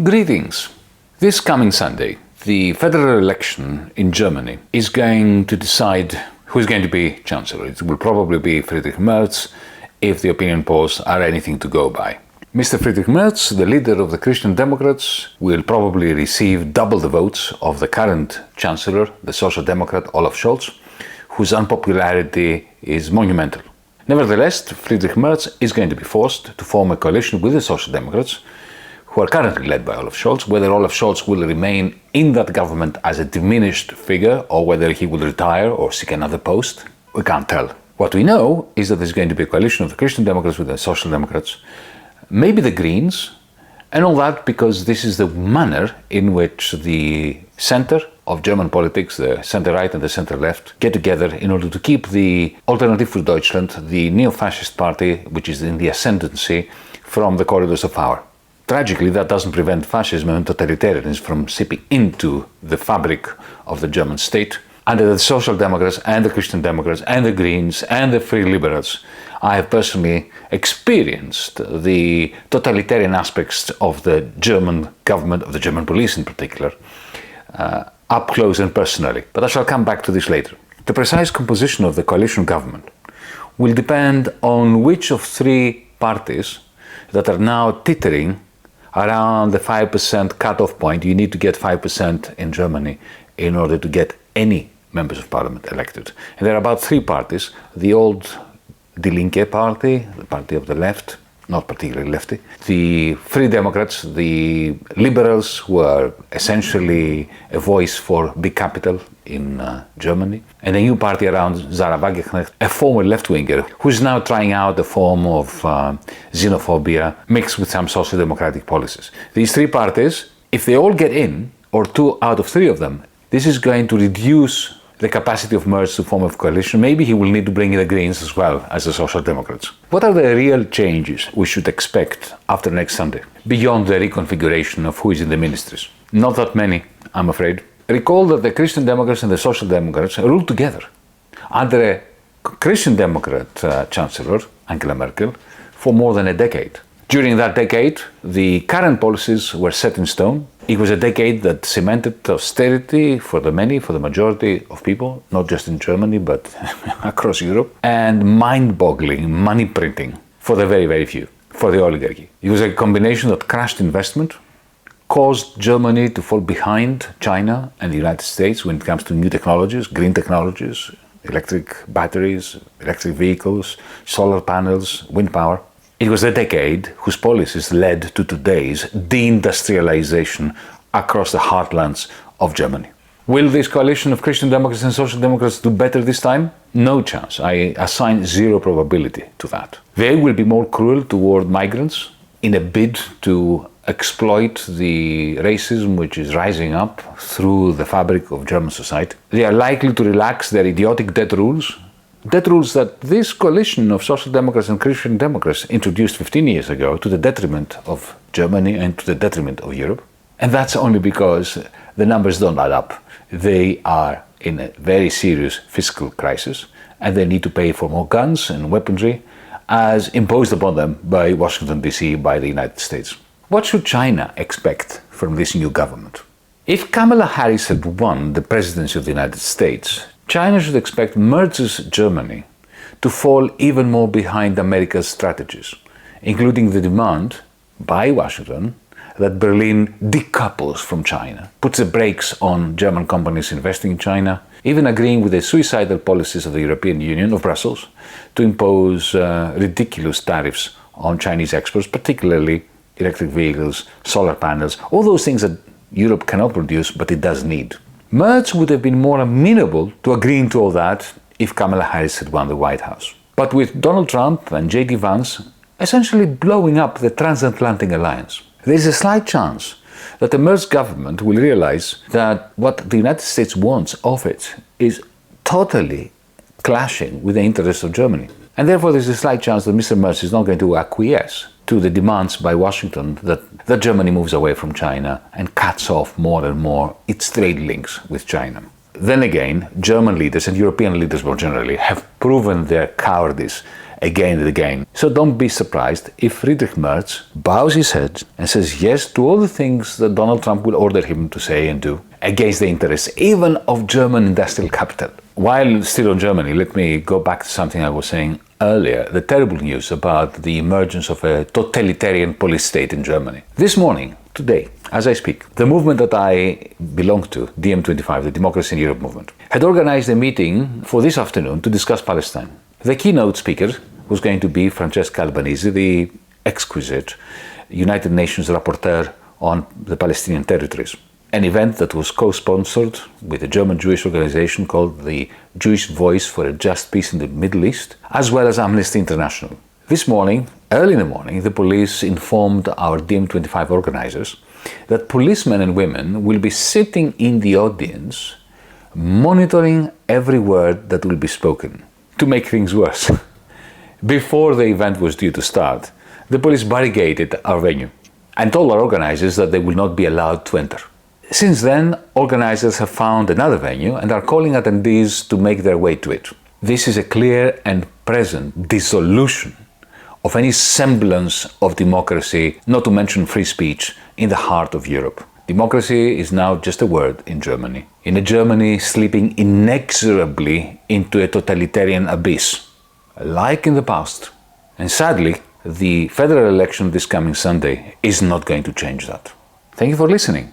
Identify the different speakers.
Speaker 1: Greetings. This coming Sunday, the federal election in Germany is going to decide who is going to be Chancellor. It will probably be Friedrich Merz if the opinion polls are anything to go by. Mr. Friedrich Merz, the leader of the Christian Democrats, will probably receive double the votes of the current Chancellor, the Social Democrat Olaf Scholz, whose unpopularity is monumental. Nevertheless, Friedrich Merz is going to be forced to form a coalition with the Social Democrats, who are currently led by Olaf Scholz. Whether Olaf Scholz will remain in that government as a diminished figure or whether he will retire or seek another post, we can't tell. What we know is that there's going to be a coalition of the Christian Democrats with the Social Democrats, maybe the Greens, and all that because this is the manner in which the center of German politics, the center-right and the center-left, get together in order to keep the Alternative für Deutschland, the neo-fascist party, which is in the ascendancy, from the corridors of power. Tragically, that doesn't prevent fascism and totalitarianism from seeping into the fabric of the German state. Under the Social Democrats and the Christian Democrats and the Greens and the Free Liberals, I have personally experienced the totalitarian aspects of the German government, of the German police in particular, up close and personally. But I shall come back to this later. The precise composition of the coalition government will depend on which of three parties that are now teetering around the 5% cutoff point. You need to get 5% in Germany in order to get any members of parliament elected. And there are about three parties: the old Die Linke party, the party of the left, not particularly lefty, the Free Democrats, the liberals, who are essentially a voice for big capital in Germany, and a new party around Sarah Wagenknecht, a former left-winger who's now trying out a form of xenophobia mixed with some social democratic policies. These three parties, if they all get in, or two out of three of them, this is going to reduce the capacity of Merz to form a coalition. Maybe he will need to bring in the Greens as well as the Social Democrats. What are the real changes we should expect after next Sunday, beyond the reconfiguration of who is in the ministries? Not that many, I'm afraid. Recall that the Christian Democrats and the Social Democrats ruled together under a Christian Democrat Chancellor, Angela Merkel, for more than a decade. During that decade, the current policies were set in stone. It was a decade that cemented austerity for the many, for the majority of people, not just in Germany, but across Europe, and mind-boggling money printing for the very, very few, for the oligarchy. It was a combination that crashed investment, caused Germany to fall behind China and the United States when it comes to new technologies, green technologies, electric batteries, electric vehicles, solar panels, wind power. It was a decade whose policies led to today's deindustrialization across the heartlands of Germany. Will this coalition of Christian Democrats and Social Democrats do better this time? No chance. I assign zero probability to that. They will be more cruel toward migrants in a bid to exploit the racism which is rising up through the fabric of German society. They are likely to relax their idiotic debt rules that this coalition of Social Democrats and Christian Democrats introduced 15 years ago to the detriment of Germany and to the detriment of Europe. And that's only because the numbers don't add up. They are in a very serious fiscal crisis and they need to pay for more guns and weaponry as imposed upon them by Washington, D.C., by the United States. What should China expect from this new government? If Kamala Harris had won the presidency of the United States, China should expect Merz's Germany to fall even more behind America's strategies, including the demand by Washington that Berlin decouples from China, puts the brakes on German companies investing in China, even agreeing with the suicidal policies of the European Union, of Brussels, to impose ridiculous tariffs on Chinese exports, particularly electric vehicles, solar panels, all those things that Europe cannot produce but it does need. Merz would have been more amenable to agreeing to all that if Kamala Harris had won the White House. But with Donald Trump and J.D. Vance essentially blowing up the transatlantic alliance, there is a slight chance that the Merz government will realize that what the United States wants of it is totally clashing with the interests of Germany. And therefore there's a slight chance that Mr. Merz is not going to acquiesce to the demands by Washington that Germany moves away from China and cuts off more and more its trade links with China. Then again, German leaders and European leaders more generally have proven their cowardice again and again. So don't be surprised if Friedrich Merz bows his head and says yes to all the things that Donald Trump will order him to say and do against the interests even of German industrial capital. While still on Germany, let me go back to something I was saying earlier, the terrible news about the emergence of a totalitarian police state in Germany. This morning, today, as I speak, the movement that I belong to, DiEM25, the Democracy in Europe movement, had organized a meeting for this afternoon to discuss Palestine. The keynote speaker was going to be Francesca Albanese, the exquisite United Nations rapporteur on the Palestinian territories. An event that was co-sponsored with a German Jewish organization called the Jewish Voice for a Just Peace in the Middle East, as well as Amnesty International. This morning, early in the morning, the police informed our DiEM25 organizers that policemen and women will be sitting in the audience monitoring every word that will be spoken. To make things worse, before the event was due to start, the police barricaded our venue and told our organizers that they will not be allowed to enter. Since then, organizers have found another venue and are calling attendees to make their way to it. This is a clear and present dissolution of any semblance of democracy, not to mention free speech, in the heart of Europe. Democracy is now just a word in Germany. In a Germany slipping inexorably into a totalitarian abyss, like in the past. And sadly, the federal election this coming Sunday is not going to change that. Thank you for listening.